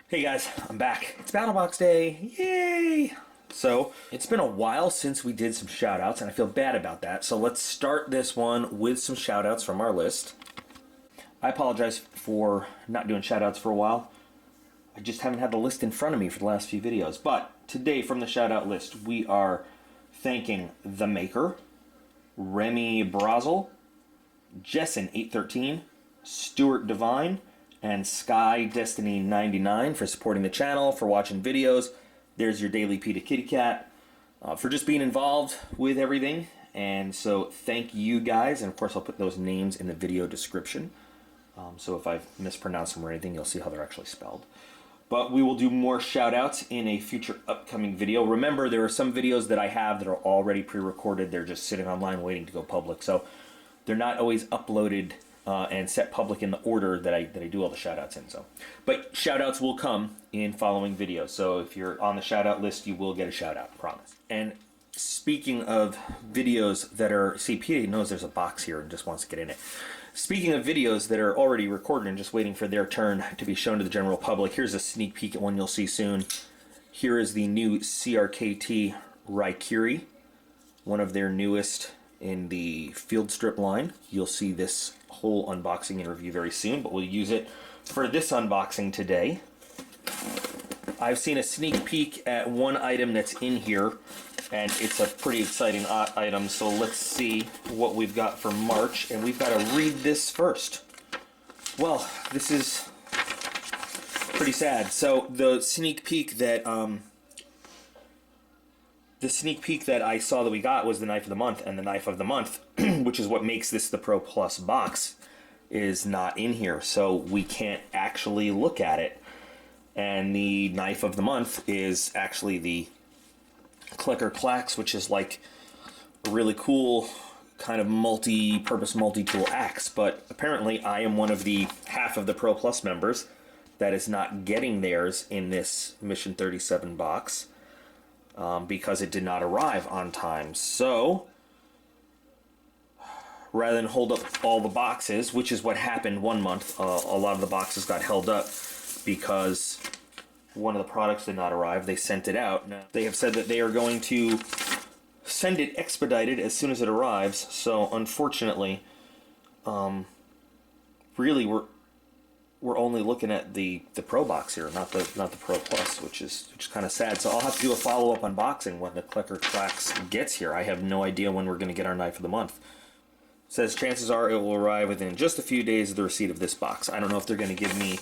Hey guys, I'm back. It's Battlebox Day. Yay! So, it's been a while since we did some shoutouts, and I feel bad about that. So let's start this one with some shoutouts from our list. I apologize for not doing shoutouts for a while. I just haven't had the list in front of me for the last few videos. But today from the shoutout list, we are thanking The Maker, Remy Brazel, Jessen813, Stuart Devine, and Sky Destiny 99 for supporting the channel, for watching videos. There's your daily PETA Kitty Cat, for just being involved with everything. And so thank you guys, and of course I'll put those names in the video description. So if I've mispronounced them or anything, you'll see how they're actually spelled. But we will do more shout outs in a future upcoming video. Remember, there are some videos that I have that are already pre-recorded. They're just sitting online waiting to go public. So they're not always uploaded and set public in the order that I do all the shoutouts in. So, but shoutouts will come in following videos. So if you're on the shoutout list, you will get a shoutout, promise. And speaking of videos that are, see, PA knows there's a box here and just wants to get in it. Speaking of videos that are already recorded and just waiting for their turn to be shown to the general public, here's a sneak peek at one you'll see soon. Here is the new CRKT Raikiri, one of their newest in the field strip line. You'll see this whole unboxing and review very soon, but we'll use it for this unboxing today. I've seen a sneak peek at one item that's in here, and it's a pretty exciting item, so let's see what we've got for March, and we've got to read this first. Well, this is pretty sad. So the sneak peek that I saw that we got was the Knife of the Month, and the Knife of the Month, which is what makes this the Pro Plus box, is not in here, so we can't actually look at it. And the Knife of the Month is actually the Clicker Clacks, which is like a really cool kind of multi-purpose, multi-tool axe. But apparently I am one of the half of the Pro Plus members that is not getting theirs in this Mission 37 box because it did not arrive on time. So rather than hold up all the boxes, which is what happened one month, a lot of the boxes got held up because one of the products did not arrive. They sent it out. Now, they have said that they are going to send it expedited as soon as it arrives. So unfortunately, really we're only looking at the Pro box here, not the Pro Plus, which is kind of sad. So I'll have to do a follow-up unboxing when the Clicker Clacks gets here. I have no idea when we're going to get our Knife of the Month. It says chances are it will arrive within just a few days of the receipt of this box. I don't know if they're going to give me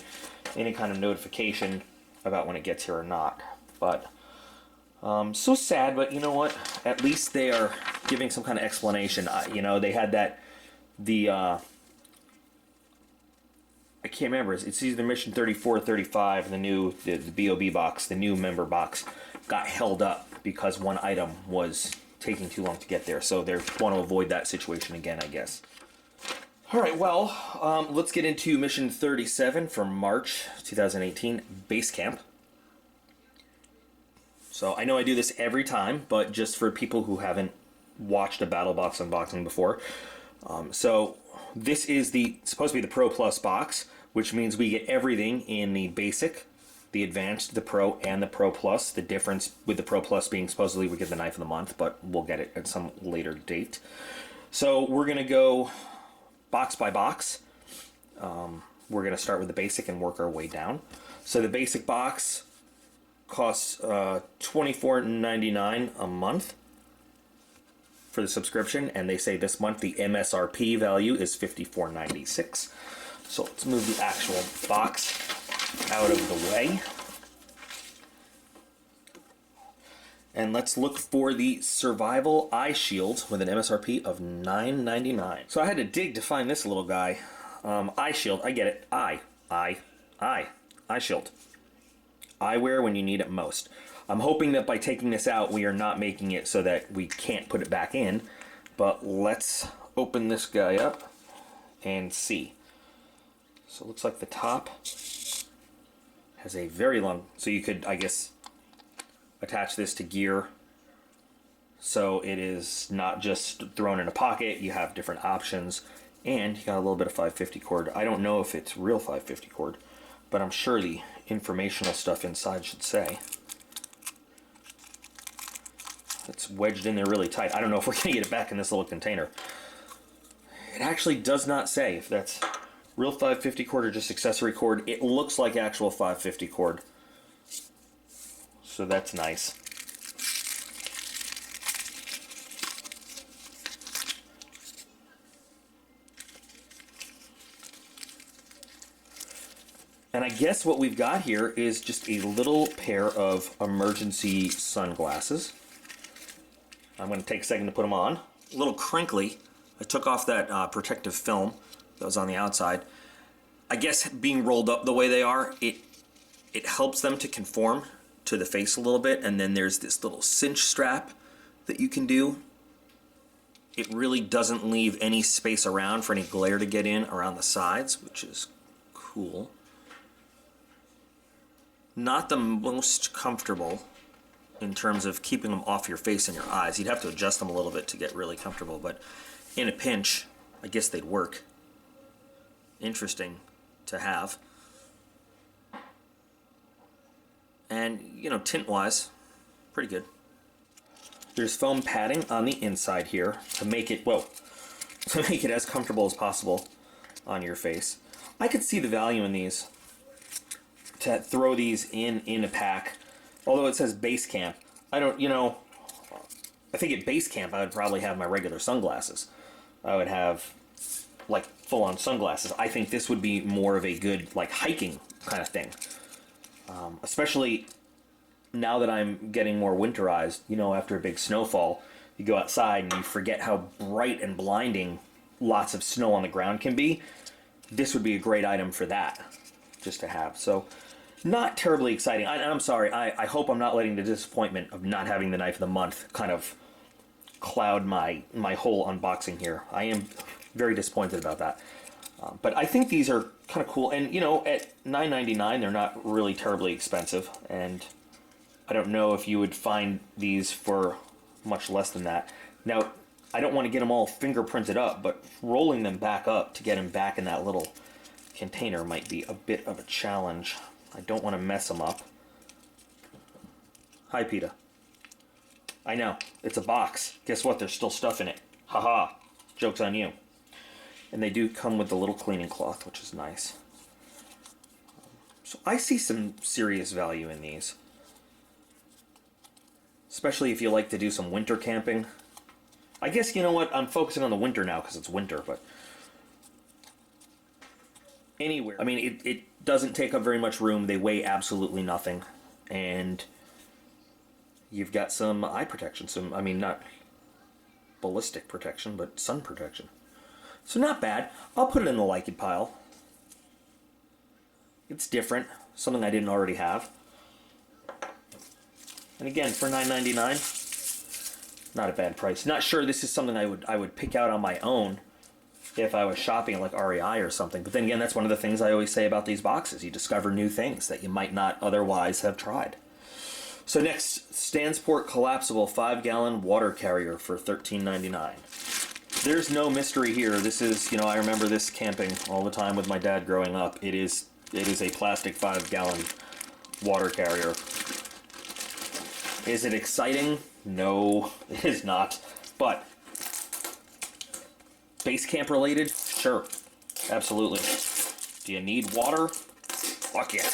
any kind of notification about when it gets here or not. But so sad, but you know what? At least they are giving some kind of explanation. You know, they had that, I can't remember. It's either Mission 34 or 35, the BOB box, the new member box, got held up because one item was taking too long to get there. So they want to avoid that situation again, I guess. All right, well, let's get into Mission 37 for March 2018, Base Camp. So I know I do this every time, but just for people who haven't watched a Battlebox unboxing before. So this is supposed to be the Pro Plus box, which means we get everything in the Basic, the Advanced, the Pro, and the Pro Plus. The difference with the Pro Plus being supposedly we get the Knife of the Month, but we'll get it at some later date. So we're going to go box by box. We're going to start with the Basic and work our way down. So the Basic box costs $24.99 a month for the subscription, and they say this month the MSRP value is $54.96. So let's move the actual box out of the way. And let's look for the Survival Eye Shield with an MSRP of $9.99. So I had to dig to find this little guy. Eye Shield, I get it. Eye Shield. Eyewear when you need it most. I'm hoping that by taking this out, we are not making it so that we can't put it back in. But let's open this guy up and see. So it looks like the top has a very long, so you could, I guess, attach this to gear. So it is not just thrown in a pocket, you have different options, and you got a little bit of 550 cord. I don't know if it's real 550 cord, but I'm sure the informational stuff inside should say. It's wedged in there really tight. I don't know if we're going to get it back in this little container. It actually does not say if that's real 550 cord or just accessory cord. It looks like actual 550 cord. So that's nice. And I guess what we've got here is just a little pair of emergency sunglasses. I'm going to take a second to put them on. A little crinkly. I took off that protective film that was on the outside. I guess being rolled up the way they are, it helps them to conform to the face a little bit. And then there's this little cinch strap that you can do. It really doesn't leave any space around for any glare to get in around the sides, which is cool. Not the most comfortable in terms of keeping them off your face and your eyes. You'd have to adjust them a little bit to get really comfortable, but in a pinch, I guess they'd work. Interesting to have. And, you know, tint-wise, pretty good. There's foam padding on the inside here to make it, well, to make it as comfortable as possible on your face. I could see the value in these. To throw these in a pack, although it says base camp, I don't, you know, I think at base camp I would probably have my regular sunglasses. I would have like full-on sunglasses. I think this would be more of a good like hiking kind of thing, especially now that I'm getting more winterized. You know, after a big snowfall, you go outside and you forget how bright and blinding lots of snow on the ground can be. This would be a great item for that, just to have. So. Not terribly exciting. I'm sorry. I hope I'm not letting the disappointment of not having the knife of the month kind of cloud my whole unboxing here. I am very disappointed about that. But I think these are kind of cool. And, you know, at $9.99, they're not really terribly expensive. And I don't know if you would find these for much less than that. Now, I don't want to get them all fingerprinted up, but rolling them back up to get them back in that little container might be a bit of a challenge. I don't want to mess them up. Hi, PETA. I know, it's a box. Guess what? There's still stuff in it. Haha. Joke's on you. And they do come with the little cleaning cloth, which is nice. So I see some serious value in these. Especially if you like to do some winter camping. I guess, you know what? I'm focusing on the winter now because it's winter, but... anywhere. I mean, it doesn't take up very much room. They weigh absolutely nothing. And you've got some eye protection. Some, I mean, not ballistic protection, but sun protection. So not bad. I'll put it in the like it pile. It's different. Something I didn't already have. And again, for $9.99, not a bad price. Not sure this is something I would pick out on my own if I was shopping at like REI or something. But then again, that's one of the things I always say about these boxes. You discover new things that you might not otherwise have tried. So next, Stansport collapsible 5-gallon water carrier for $13.99. There's no mystery here. This is, you know, I remember this camping all the time with my dad growing up. It is a plastic 5-gallon water carrier. Is it exciting? No, it is not. But base camp related? Sure. Absolutely. Do you need water? Fuck yeah.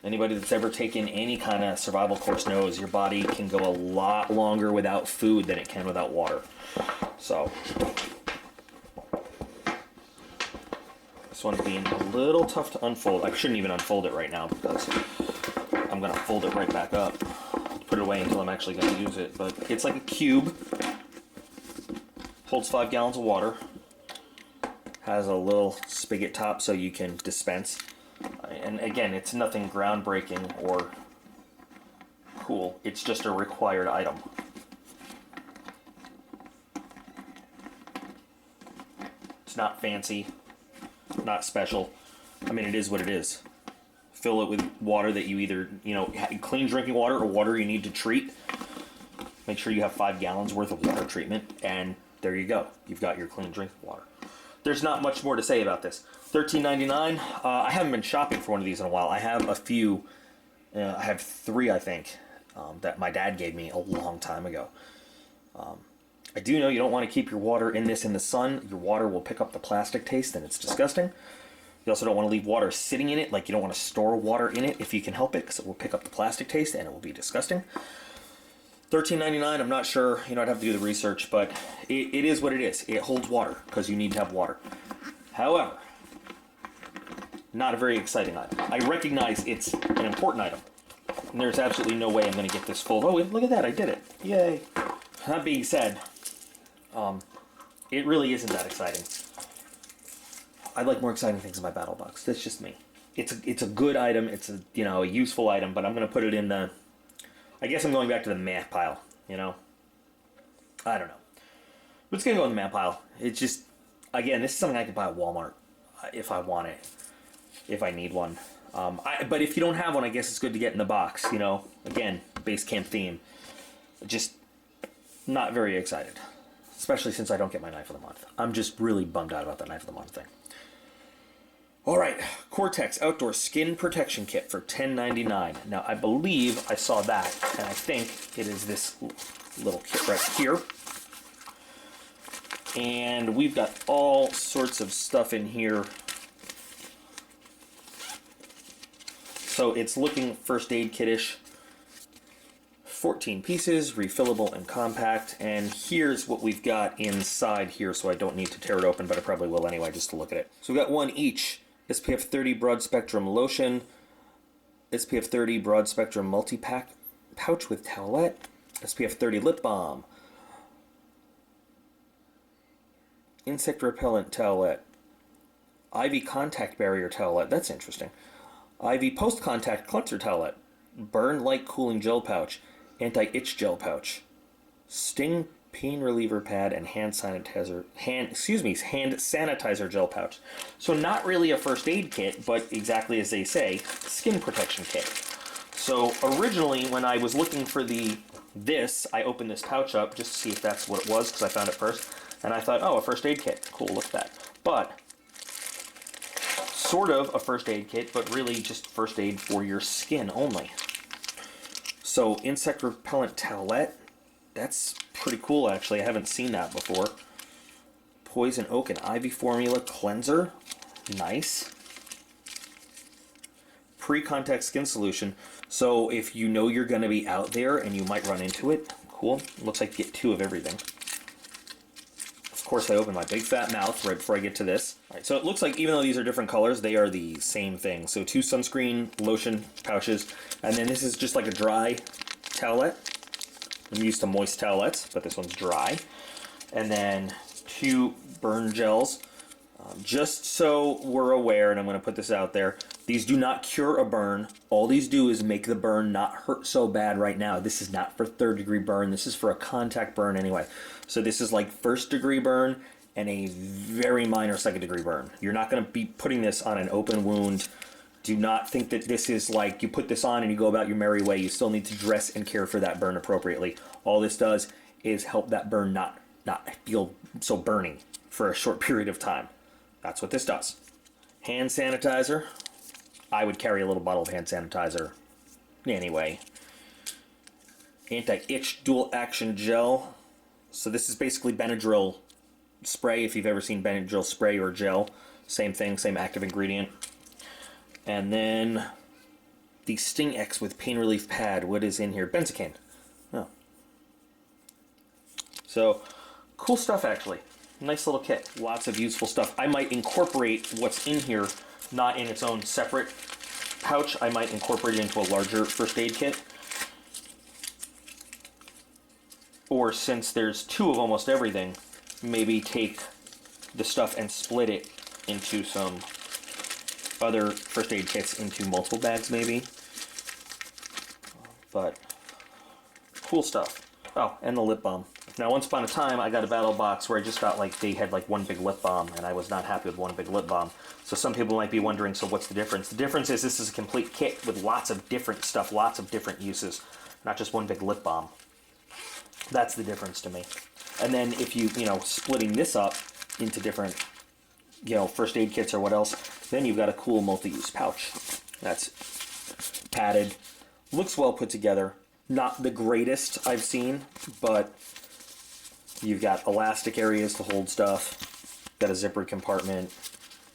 Anybody that's ever taken any kind of survival course knows your body can go a lot longer without food than it can without water. So, this one's being a little tough to unfold. I shouldn't even unfold it right now because I'm going to fold it right back up. Put it away until I'm actually going to use it. But it's like a cube. Holds 5 gallons of water. Has a little spigot top so you can dispense. And again, it's nothing groundbreaking or cool. It's just a required item. It's not fancy, not special. I mean, it is what it is. Fill it with water that you either, you know, clean drinking water or water you need to treat. Make sure you have 5 gallons worth of water treatment, and there you go. You've got your clean drinking water. There's not much more to say about this. $13.99. I haven't been shopping for one of these in a while. I have a few. I have 3, I think, that my dad gave me a long time ago. I do know you don't want to keep your water in the sun. Your water will pick up the plastic taste, and it's disgusting. You also don't want to leave water sitting in it. Like, you don't want to store water in it if you can help it, because it will pick up the plastic taste, and it will be disgusting. $13.99, I'm not sure. I'd have to do the research, but it is what it is. It holds water, because you need to have water. However, not a very exciting item. I recognize it's an important item, and there's absolutely no way I'm going to get this full. Oh, look at that, I did it. Yay. That being said, it really isn't that exciting. I like more exciting things in my Battlbox. That's just me. It's a good item. It's a useful item, but I'm going to put it in the... I guess I'm going back to the meh pile, I don't know. But it's going to go in the meh pile. It's just, again, this is something I could buy at Walmart if I want it, if I need one. But if you don't have one, I guess it's good to get in the box, Again, base camp theme. Just not very excited. Especially since I don't get my Knife of the Month. I'm just really bummed out about that Knife of the Month thing. Alright, Cortex Outdoor Skin Protection Kit for $10.99. Now, I believe I saw that, and I think it is this little kit right here. And we've got all sorts of stuff in here. So it's looking first aid kit-ish. 14 pieces, refillable and compact, and here's what we've got inside here, so I don't need to tear it open, but I probably will anyway, just to look at it. So we've got one each. SPF 30 Broad Spectrum Lotion, SPF 30 Broad Spectrum Multi-Pack Pouch with Towelette, SPF 30 Lip Balm, Insect Repellent Towelette, Ivy Contact Barrier Towelette, that's interesting, Ivy Post-Contact Cleanser Towelette, Burn Light Cooling Gel Pouch, Anti-Itch Gel Pouch, Sting Pain Reliever Pad, and hand sanitizer gel pouch. So not really a first aid kit, but exactly as they say, skin protection kit. So originally, when I was looking for this, I opened this pouch up just to see if that's what it was, because I found it first, and I thought, oh, a first aid kit. Cool, look at that. But sort of a first aid kit, but really just first aid for your skin only. So insect repellent towelette, that's pretty cool actually. I haven't seen that before. Poison oak and ivy formula cleanser, nice. Pre-contact skin solution. So if you know you're going to be out there and you might run into it, cool. Looks like you get 2 of everything. Of course, I open my big fat mouth right before I get to this. All right, so it looks like even though these are different colors, they are the same thing. So 2 sunscreen lotion pouches, and then this is just like a dry towelette. I'm used to moist towelettes, but this one's dry. And then 2 burn gels. Just so we're aware, and I'm going to put this out there, these do not cure a burn. All these do is make the burn not hurt so bad right now. This is not for 3rd degree burn. This is for a contact burn anyway. So this is like 1st degree burn and a very minor 2nd degree burn. You're not going to be putting this on an open wound. Do not think that this is like you put this on and you go about your merry way. You still need to dress and care for that burn appropriately. All this does is help that burn not feel so burning for a short period of time. That's what this does. Hand sanitizer. I would carry a little bottle of hand sanitizer anyway. Anti-itch dual action gel. So this is basically Benadryl spray, if you've ever seen Benadryl spray or gel. Same thing, same active ingredient. And then the Sting X with pain relief pad. What is in here? Benzocaine. Oh. So, cool stuff actually. Nice little kit. Lots of useful stuff. I might incorporate what's in here, not in its own separate pouch. I might incorporate it into a larger first aid kit. Or since there's 2 of almost everything, maybe take the stuff and split it into some other first aid kits into multiple bags maybe. But cool stuff. Oh, and the lip balm. Now, once upon a time, I got a Battlbox where I just got they had one big lip balm, and I was not happy with one big lip balm. So some people might be wondering, so what's the difference? The difference is this is a complete kit with lots of different stuff, lots of different uses, not just one big lip balm. That's the difference to me. And then if you, splitting this up into different, first aid kits or what else, then you've got a cool multi-use pouch. That's padded, looks well put together. Not the greatest I've seen, but you've got elastic areas to hold stuff. Got a zipper compartment.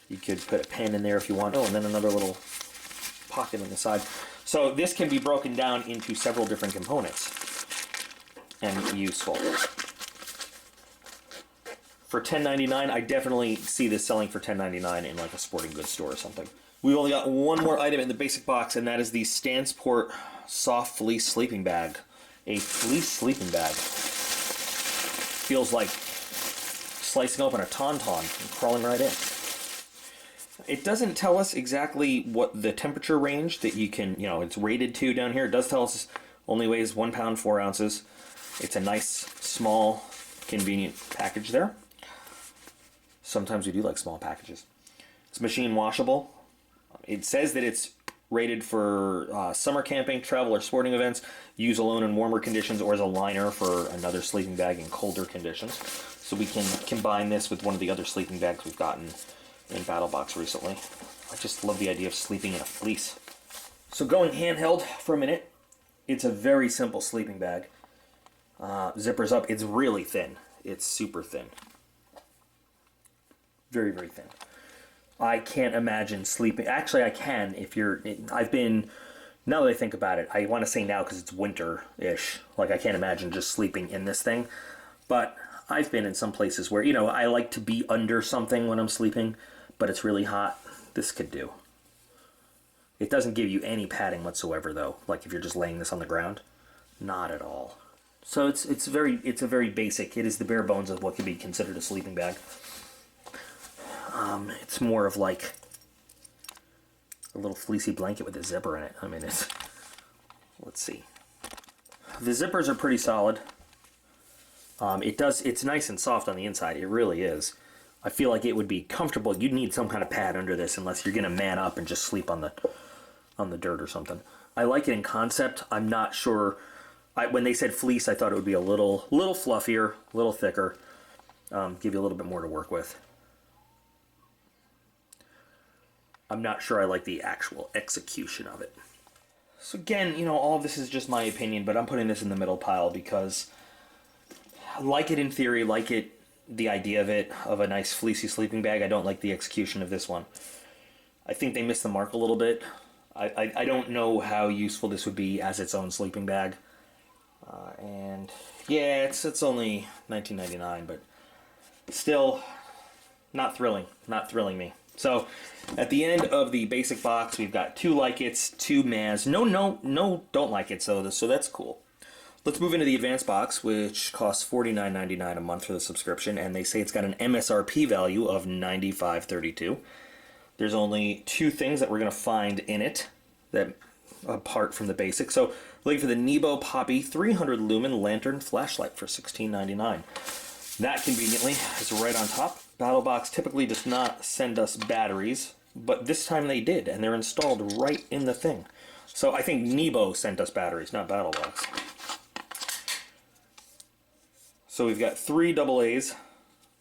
You could put a pen in there if you want. Oh, and then another little pocket on the side. So this can be broken down into several different components and useful. For $10.99, I definitely see this selling for $10.99 in like a sporting goods store or something. We've only got one more item in the basic box, and that is the Stansport Soft Fleece Sleeping Bag. A fleece sleeping bag. Feels like slicing open a tauntaun and crawling right in. It doesn't tell us exactly what the temperature range that you can, it's rated to down here. It does tell us only weighs 1 pound, 4 ounces. It's a nice, small, convenient package there. Sometimes we do like small packages. It's machine washable. It says that it's rated for summer camping, travel, or sporting events, use alone in warmer conditions, or as a liner for another sleeping bag in colder conditions. So we can combine this with one of the other sleeping bags we've gotten in Battlbox recently. I just love the idea of sleeping in a fleece. So going handheld for a minute, it's a very simple sleeping bag. Zippers up, it's really thin. It's super thin. Very, very thin. I can't imagine sleeping. Actually, I can if you're... Now that I think about it, I want to say now because it's winter-ish. Like, I can't imagine just sleeping in this thing. But I've been in some places where, I like to be under something when I'm sleeping, but it's really hot. This could do. It doesn't give you any padding whatsoever, though. Like, if you're just laying this on the ground. Not at all. So it's a very basic. It is the bare bones of what could be considered a sleeping bag. It's more of like a little fleecy blanket with a zipper in it. I mean, let's see. The zippers are pretty solid. It's nice and soft on the inside. It really is. I feel like it would be comfortable. You'd need some kind of pad under this unless you're gonna man up and just sleep on the dirt or something. I like it in concept. I'm not sure. When they said fleece, I thought it would be a little fluffier, a little thicker, give you a little bit more to work with. I'm not sure I like the actual execution of it. So again, all of this is just my opinion, but I'm putting this in the middle pile because I like it in theory, the idea of it, of a nice fleecy sleeping bag. I don't like the execution of this one. I think they missed the mark a little bit. I don't know how useful this would be as its own sleeping bag. And yeah, it's only $19.99, but still not thrilling me. So at the end of the basic box, we've got 2 like-its, 2 Maz. No, don't like it, so that's cool. Let's move into the advanced box, which costs $49.99 a month for the subscription, and they say it's got an MSRP value of $95.32. There's only 2 things that we're going to find in it, that apart from the basic. So looking for the Nebo Poppy 300 lumen lantern flashlight for $16.99. That conveniently is right on top. Battlbox typically does not send us batteries, but this time they did, and they're installed right in the thing. So I think Nebo sent us batteries, not Battlbox. So we've got 3 AA's.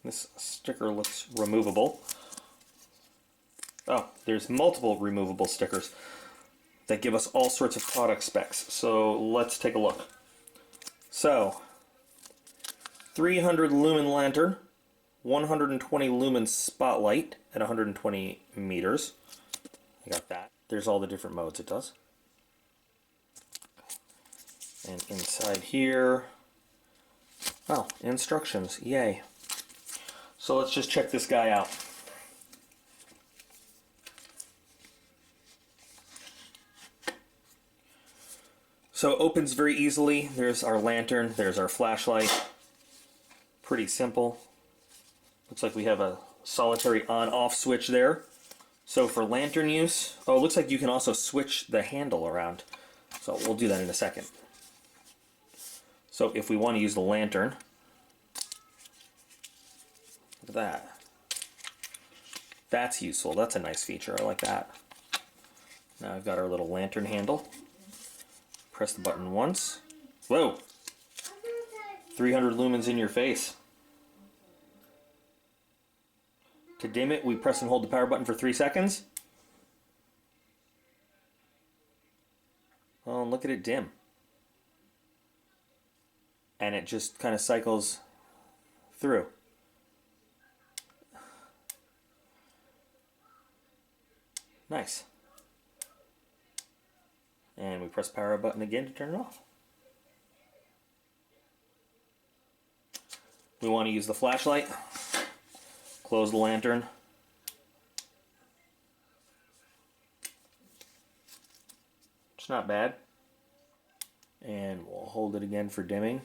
This sticker looks removable. Oh, there's multiple removable stickers that give us all sorts of product specs. So let's take a look. So 300 lumen lantern, 120 lumen spotlight at 120 meters. I got that. There's all the different modes it does. And inside here, oh, instructions, yay. So let's just check this guy out. So it opens very easily. There's our lantern, there's our flashlight. Pretty simple. Looks like we have a solitary on-off switch there. So for lantern use, oh, it looks like you can also switch the handle around. So we'll do that in a second. So if we want to use the lantern, look at that. That's useful. That's a nice feature. I like that. Now I've got our little lantern handle. Press the button once. Whoa! 300 lumens in your face. To dim it, we press and hold the power button for 3 seconds. Oh, and look at it dim. And it just kind of cycles through. Nice. And we press the power button again to turn it off. We want to use the flashlight. Close the lantern. It's not bad. And we'll hold it again for dimming.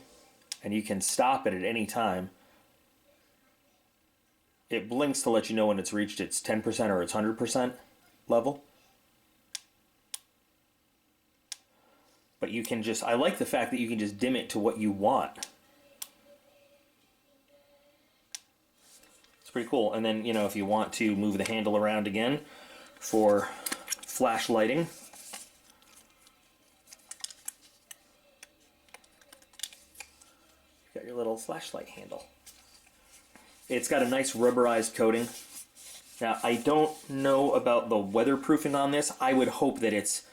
And you can stop it at any time. It blinks to let you know when it's reached its 10% or its 100% level. But you can just, I like the fact that you can just dim it to what you want. It's pretty cool. And then, you know, if you want to move the handle around again for flash lighting, got your little flashlight handle. It's got a nice rubberized coating. Now, I don't know about the weatherproofing on this. I would hope that it's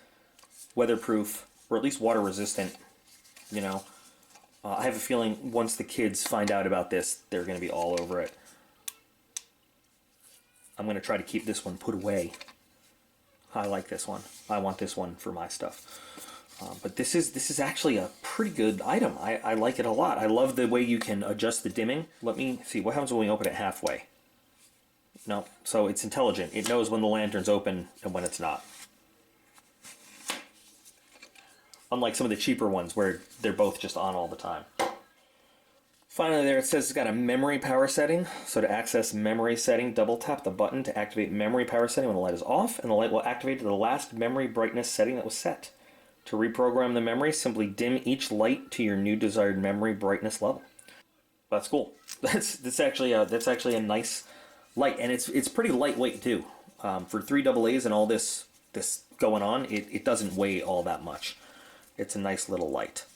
weatherproof, or at least water resistant, you know. I have a feeling once the kids find out about this, they're going to be all over it. I'm going to try to keep this one put away. I like this one. I want this one for my stuff. But this is actually a pretty good item. I like it a lot. I love the way you can adjust the dimming. Let me see, what happens when we open it halfway? No, so it's intelligent. It knows when the lantern's open and when it's not. Unlike some of the cheaper ones where they're both just on all the time. Finally there it says it's got a memory power setting. So to access memory setting, double tap the button to activate memory power setting when the light is off, and the light will activate to the last memory brightness setting that was set. To reprogram the memory, simply dim each light to your new desired memory brightness level. That's cool. That's actually a nice light, and it's pretty lightweight too. For 3 AA's and all this going on, it doesn't weigh all that much. It's a nice little light.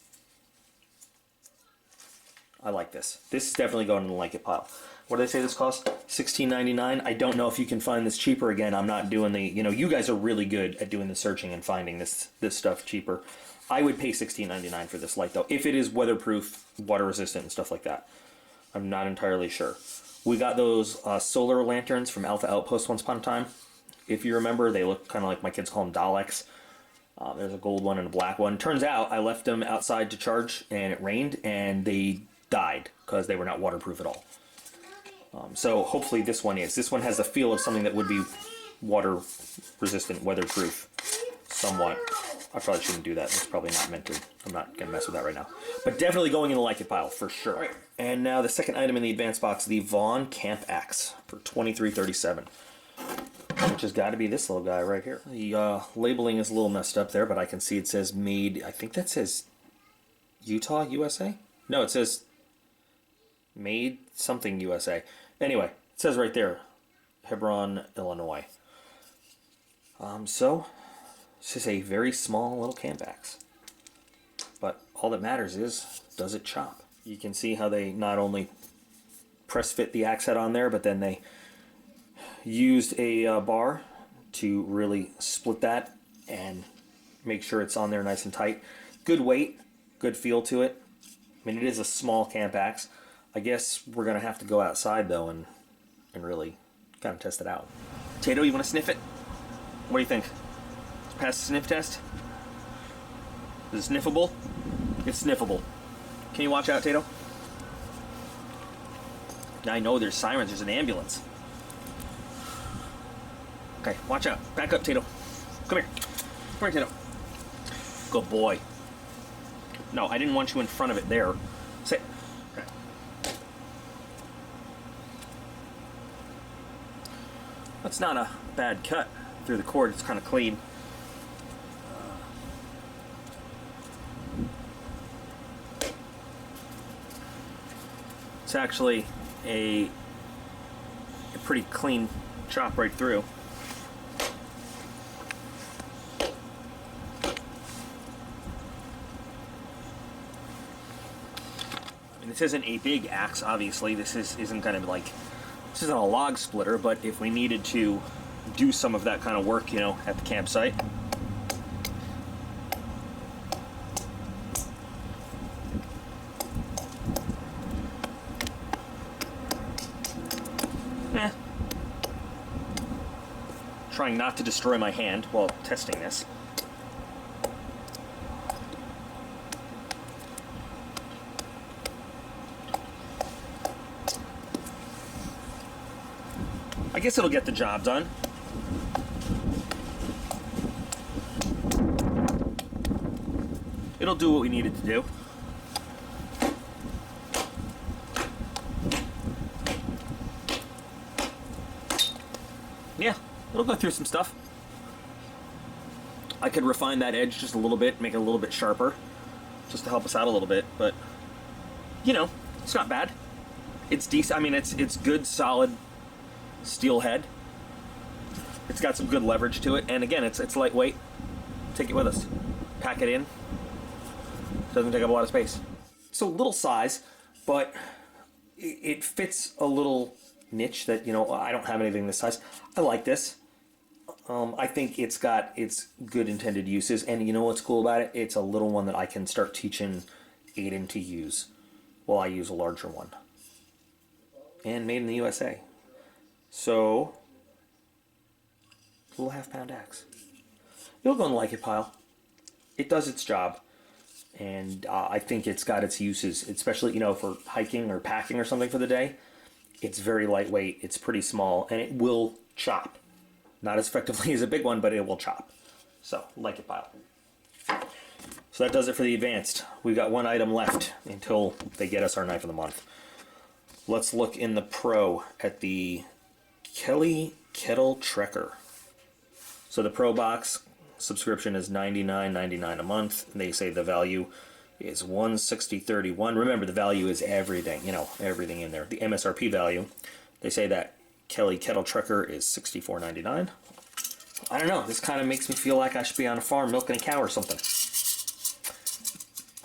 I like this. This is definitely going in the like it pile. What did they say this cost? $16.99. I don't know if you can find this cheaper. Again, I'm not doing the, you know, you guys are really good at doing the searching and finding this stuff cheaper. I would pay $16.99 for this light though, if it is weatherproof, water resistant and stuff like that. I'm not entirely sure. We got those solar lanterns from Alpha Outpost once upon a time. If you remember, they look kind of like, my kids call them Daleks. There's a gold one and a black one. Turns out I left them outside to charge and it rained and they died because they were not waterproof at all. So hopefully this one is. This one has the feel of something that would be water resistant, weatherproof, somewhat. I probably shouldn't do that. It's probably not meant to. I'm not going to mess with that right now. But definitely going in the like it pile for sure. Right. And now the second item in the advanced box, the Vaughn Camp Axe for $23.37. Which has got to be this little guy right here. The labeling is a little messed up there, but I can see it says made, I think that says Utah, USA? No, it says made something USA. Anyway, it says right there, Hebron, Illinois. So, this is a very small little camp axe. But all that matters is, does it chop? You can see how they not only press fit the axe head on there, but then they used a bar to really split that and make sure it's on there nice and tight. Good weight, good feel to it. I mean, it is a small camp axe. I guess we're going to have to go outside, though, and really kind of test it out. Tato, you want to sniff it? What do you think? Pass the sniff test? Is it sniffable? It's sniffable. Can you watch out, Tato? I know there's sirens. There's an ambulance. Okay, watch out. Back up, Tato. Come here. Come here, Tato. Good boy. No, I didn't want you in front of it there. Sit. Okay. That's not a bad cut through the cord. It's kind of clean. It's actually a pretty clean chop right through. It's isn't a big axe, obviously. This isn't kind of like, this isn't a log splitter, but if we needed to do some of that kind of work, you know, at the campsite. Trying not to destroy my hand while testing this. I guess it'll get the job done. It'll do what we need it to do. Yeah, it'll go through some stuff. I could refine that edge just a little bit, make it a little bit sharper, just to help us out a little bit, but, you know, it's not bad. It's decent. I mean, it's good, solid steel head. It's got some good leverage to it, and again, it's lightweight. Take it with us. Pack it in. Doesn't take up a lot of space. So little size, but it fits a little niche that, you know, I don't have anything this size. I like this. I think it's got its good intended uses, and you know what's cool about it? It's a little one that I can start teaching Aiden to use while I use a larger one. And made in the USA. So, little half-pound axe. It'll go in the like it pile. It does its job, and I think it's got its uses, especially, you know, for hiking or packing or something for the day. It's very lightweight, it's pretty small, and it will chop. Not as effectively as a big one, but it will chop. So, like it pile. So that does it for the advanced. We've got one item left until they get us our knife of the month. Let's look in the Pro at the Kelly Kettle Trekker. So the Pro box subscription is $99.99 a month. They say the value is $160.31. Remember, the value is everything, you know, everything in there. The MSRP value, they say that Kelly Kettle Trekker is $64.99. I don't know. This kind of makes me feel like I should be on a farm milking a cow or something.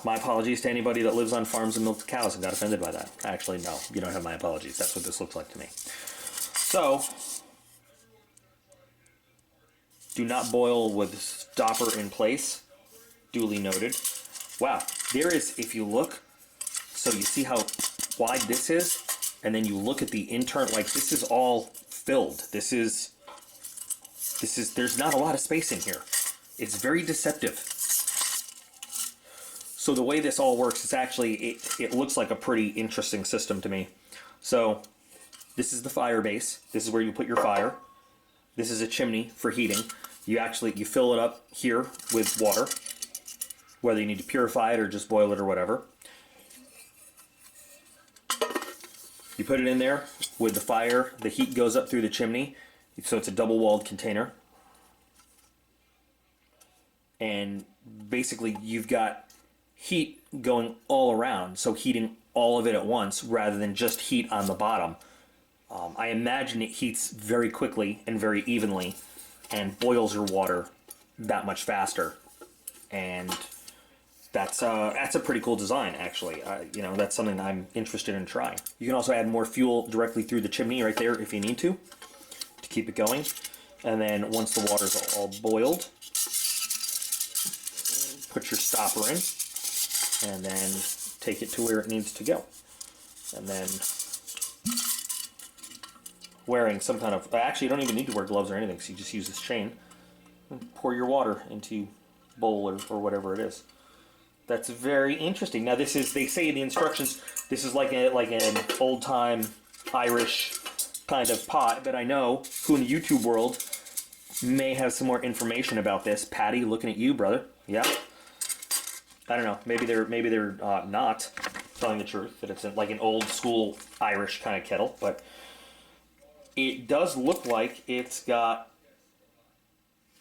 My apologies to anybody that lives on farms and milks cows and got offended by that. Actually, no, you don't have my apologies. That's what this looks like to me. So, do not boil with stopper in place. Duly noted. Wow, there is, if you look, so you see how wide this is, and then you look at the internal, like this is all filled. This is, there's not a lot of space in here. It's very deceptive. So the way this all works, it's actually, it looks like a pretty interesting system to me. So this is the fire base. This is where you put your fire. This is a chimney for heating. You fill it up here with water, whether you need to purify it or just boil it or whatever. You put it in there with the fire. The heat goes up through the chimney. So it's a double-walled container. And basically you've got heat going all around, so heating all of it at once rather than just heat on the bottom. I imagine it heats very quickly and very evenly and boils your water that much faster. And that's a pretty cool design, actually. You know, that's something I'm interested in trying. You can also add more fuel directly through the chimney right there if you need to keep it going. And then once the water's all boiled, put your stopper in, and then take it to where it needs to go. And then wearing some kind of, actually you don't even need to wear gloves or anything, so you just use this chain and pour your water into bowl or whatever it is. That's very interesting. Now this is, they say in the instructions, this is like an old time Irish kind of pot, but I know who in the YouTube world may have some more information about this. Patty, looking at you, brother. Yeah. I don't know. Maybe they're not telling the truth, that it's like an old school Irish kind of kettle, but it does look like it's got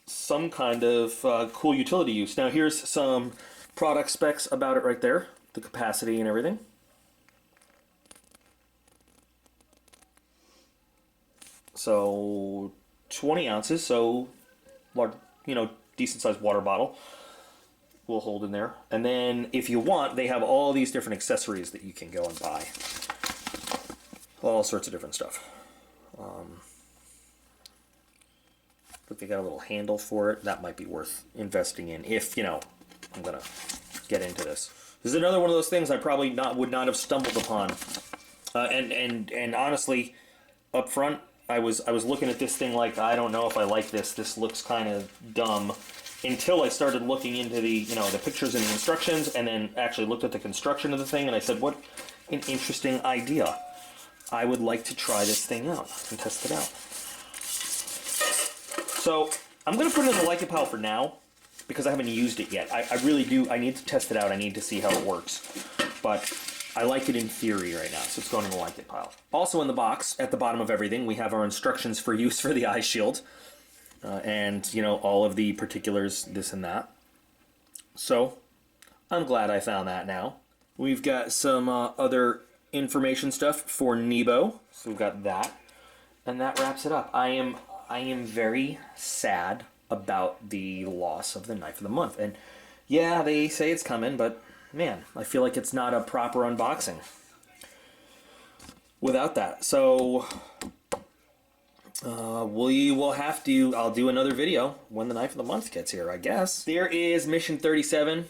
some kind of cool utility use. Now here's some product specs about it right there, the capacity and everything. So 20 ounces, so large, you know, decent sized water bottle. will hold in there. And then if you want, they have all these different accessories that you can go and buy. All sorts of different stuff. But they got a little handle for it. That might be worth investing in if, you know, I'm going to get into this. This is another one of those things I probably would not have stumbled upon. And honestly, up front, I was looking at this thing like, I don't know if I like this. This looks kind of dumb. Until I started looking into the, you know, the pictures and the instructions, and then actually looked at the construction of the thing, and I said, what an interesting idea. I would like to try this thing out and test it out. So I'm going to put it in the Like It pile for now, because I haven't used it yet. I really do. I need to test it out. I need to see how it works. But I like it in theory right now, so it's going in the Like It pile. Also in the box, at the bottom of everything, we have our instructions for use for the eye shield. And, you know, all of the particulars, this and that. So I'm glad I found that now. We've got some other information stuff for Nebo. So we've got that. And that wraps it up. I am very sad about the loss of the Knife of the Month. And yeah, they say it's coming, but man, I feel like it's not a proper unboxing without that. So we will have to, I'll do another video when the Knife of the Month gets here, I guess. There is Mission 37,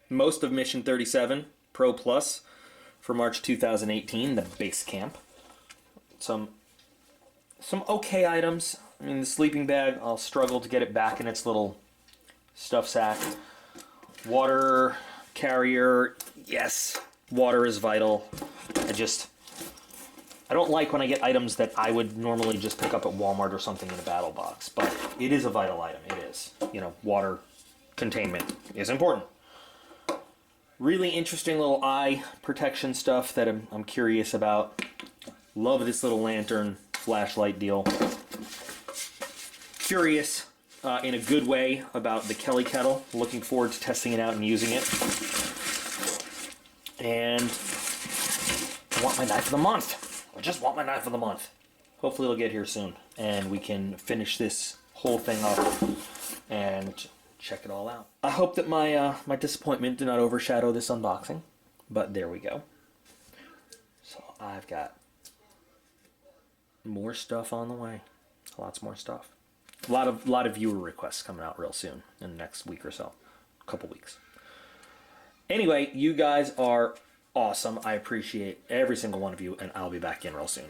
most of Mission 37 Pro Plus for March 2018, the base camp. Some okay items. I mean, the sleeping bag, I'll struggle to get it back in its little stuff sack. Water carrier, yes, water is vital. I don't like when I get items that I would normally just pick up at Walmart or something in a Battlbox, but it is a vital item, it is. You know, water containment is important. Really interesting little eye protection stuff that I'm curious about. Love this little lantern flashlight deal. Curious in a good way about the Kelly kettle. Looking forward to testing it out and using it. And I want my Knife of the Month. I just want my Knife of the Month. Hopefully it'll get here soon, and we can finish this whole thing up and check it all out. I hope that my my disappointment did not overshadow this unboxing, but there we go. So I've got more stuff on the way. Lots more stuff. A lot of viewer requests coming out real soon in the next week or so, a couple weeks. Anyway, you guys are awesome. I appreciate every single one of you, and I'll be back in real soon.